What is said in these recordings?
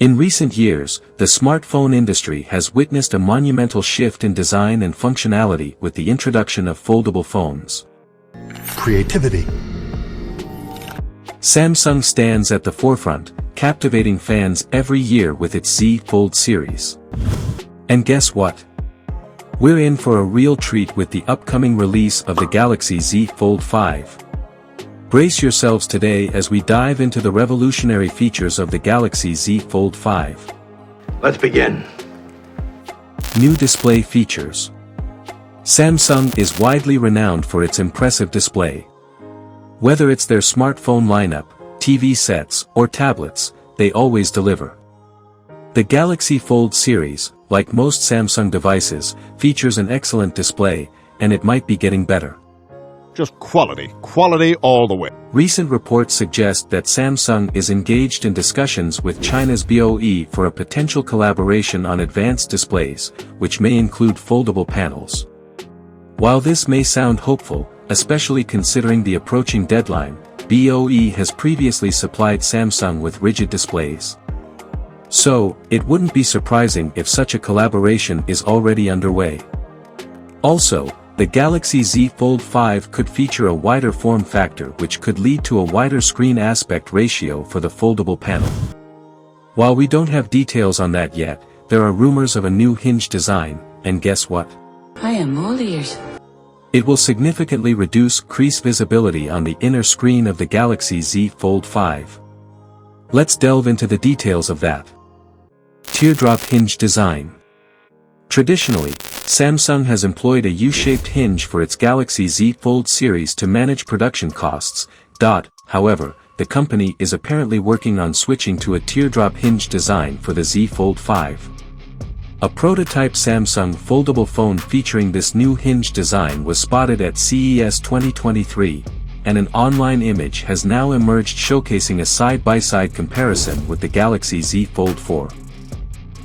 In recent years, the smartphone industry has witnessed a monumental shift in design and functionality with the introduction of foldable phones. Creativity. Samsung stands at the forefront, captivating fans every year with its Z Fold series. And guess what? We're in for a real treat with the upcoming release of the Galaxy Z Fold 5. Brace yourselves today as we dive into the revolutionary features of the Galaxy Z Fold 5. Let's begin. New display features. Samsung is widely renowned for its impressive display. Whether it's their smartphone lineup, TV sets, or tablets, they always deliver. The Galaxy Fold series, like most Samsung devices, features an excellent display, and it might be getting better. Just quality all the way. Recent reports suggest that Samsung is engaged in discussions with China's BOE for a potential collaboration on advanced displays, which may include foldable panels. While this may sound hopeful, especially considering the approaching deadline, BOE has previously supplied Samsung with rigid displays. So, it wouldn't be surprising if such a collaboration is already underway. Also, the Galaxy Z Fold 5 could feature a wider form factor which could lead to a wider screen aspect ratio for the foldable panel. While we don't have details on that yet, there are rumors of a new hinge design, and guess what? I am all ears. It will significantly reduce crease visibility on the inner screen of the Galaxy Z Fold 5. Let's delve into the details of that. Teardrop hinge design. Traditionally, Samsung has employed a U-shaped hinge for its Galaxy Z Fold series to manage production costs. However, the company is apparently working on switching to a teardrop hinge design for the Z Fold 5. A prototype Samsung foldable phone featuring this new hinge design was spotted at CES 2023, and an online image has now emerged showcasing a side-by-side comparison with the Galaxy Z Fold 4.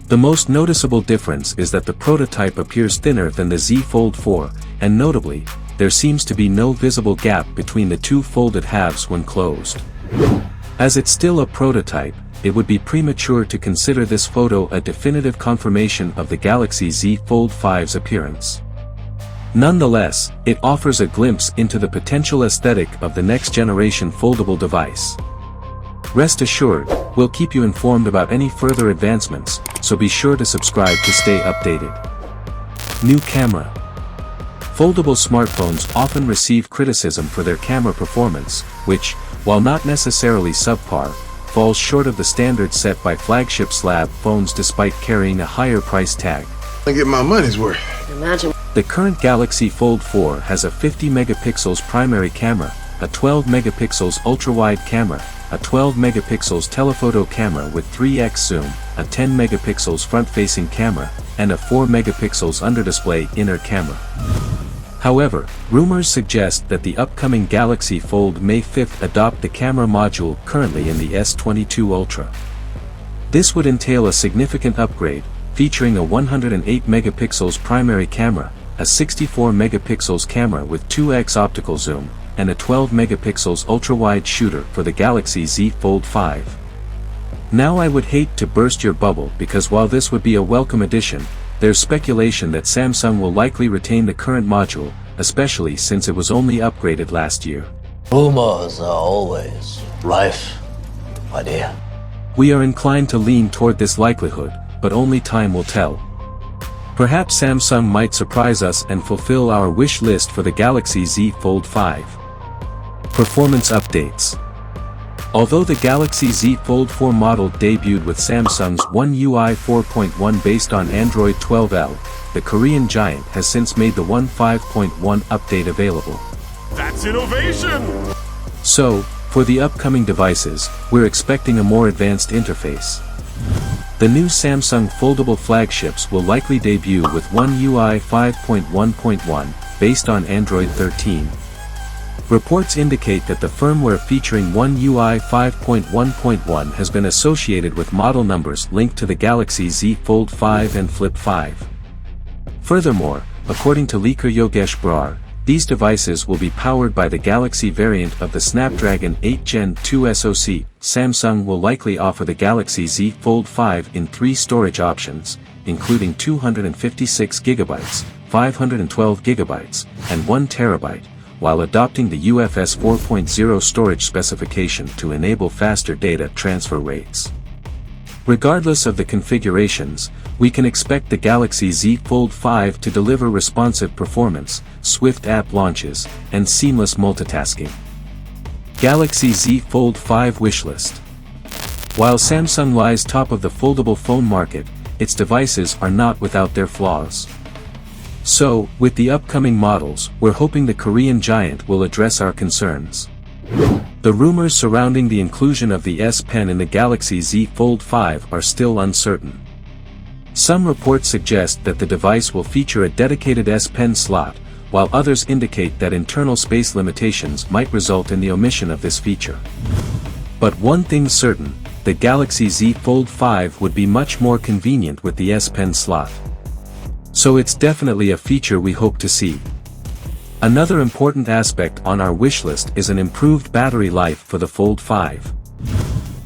The most noticeable difference is that the prototype appears thinner than the Z Fold 4, and notably, there seems to be no visible gap between the two folded halves when closed. As it's still a prototype, it would be premature to consider this photo a definitive confirmation of the Galaxy Z Fold 5's appearance. Nonetheless, it offers a glimpse into the potential aesthetic of the next-generation foldable device. Rest assured, we'll keep you informed about any further advancements, so be sure to subscribe to stay updated. New camera. Foldable smartphones often receive criticism for their camera performance, which, while not necessarily subpar, falls short of the standards set by flagship slab phones despite carrying a higher price tag. I get my money's worth. Imagine. The current Galaxy Fold 4 has a 50 megapixels primary camera, a 12 megapixels ultra-wide camera, a 12 megapixels telephoto camera with 3x zoom, a 10 megapixels front-facing camera, and a 4 megapixels under-display inner camera. However, rumors suggest that the upcoming Galaxy Fold may 5th adopt the camera module currently in the S22 Ultra. This would entail a significant upgrade, featuring a 108 megapixels primary camera, a 64 megapixels camera with 2x optical zoom, and a 12 megapixels ultra-wide shooter for the Galaxy Z Fold 5. Now I would hate to burst your bubble because while this would be a welcome addition, there's speculation that Samsung will likely retain the current module, especially since it was only upgraded last year. Rumors are always rife, my dear. We are inclined to lean toward this likelihood, but only time will tell. Perhaps Samsung might surprise us and fulfill our wish list for the Galaxy Z Fold 5. Performance updates. Although the Galaxy Z Fold 4 model debuted with Samsung's One UI 4.1 based on Android 12L, the Korean giant has since made the One 5.1 update available. That's innovation! So, for the upcoming devices, we're expecting a more advanced interface. The new Samsung foldable flagships will likely debut with One UI 5.1.1, based on Android 13. Reports indicate that the firmware featuring One UI 5.1.1 has been associated with model numbers linked to the Galaxy Z Fold 5 and Flip 5. Furthermore, according to leaker Yogesh Brar, these devices will be powered by the Galaxy variant of the Snapdragon 8 Gen 2 SoC. Samsung will likely offer the Galaxy Z Fold 5 in 3 storage options, including 256GB, 512GB, and 1TB, while adopting the UFS 4.0 storage specification to enable faster data transfer rates. Regardless of the configurations, we can expect the Galaxy Z Fold 5 to deliver responsive performance, swift app launches, and seamless multitasking. Galaxy Z Fold 5 wishlist. While Samsung lies top of the foldable phone market, its devices are not without their flaws. So, with the upcoming models, we're hoping the Korean giant will address our concerns. The rumors surrounding the inclusion of the S Pen in the Galaxy Z Fold 5 are still uncertain. Some reports suggest that the device will feature a dedicated S Pen slot, while others indicate that internal space limitations might result in the omission of this feature. But one thing's certain, the Galaxy Z Fold 5 would be much more convenient with the S Pen slot. So it's definitely a feature we hope to see. Another important aspect on our wishlist is an improved battery life for the Fold 5.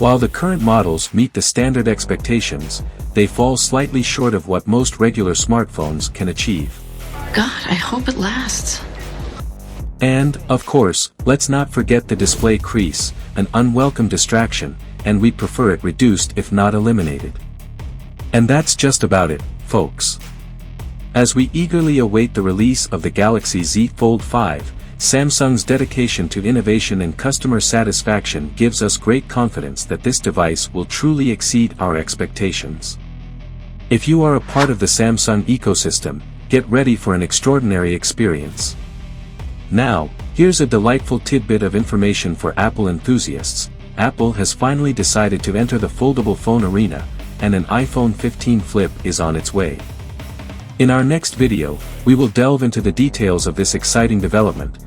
While the current models meet the standard expectations, they fall slightly short of what most regular smartphones can achieve. God, I hope it lasts. And, of course, let's not forget the display crease, an unwelcome distraction, and we'd prefer it reduced if not eliminated. And that's just about it, folks. As we eagerly await the release of the Galaxy Z Fold 5, Samsung's dedication to innovation and customer satisfaction gives us great confidence that this device will truly exceed our expectations. If you are a part of the Samsung ecosystem, get ready for an extraordinary experience. Now, here's a delightful tidbit of information for Apple enthusiasts. Apple has finally decided to enter the foldable phone arena, and an iPhone 15 Flip is on its way. In our next video, we will delve into the details of this exciting development,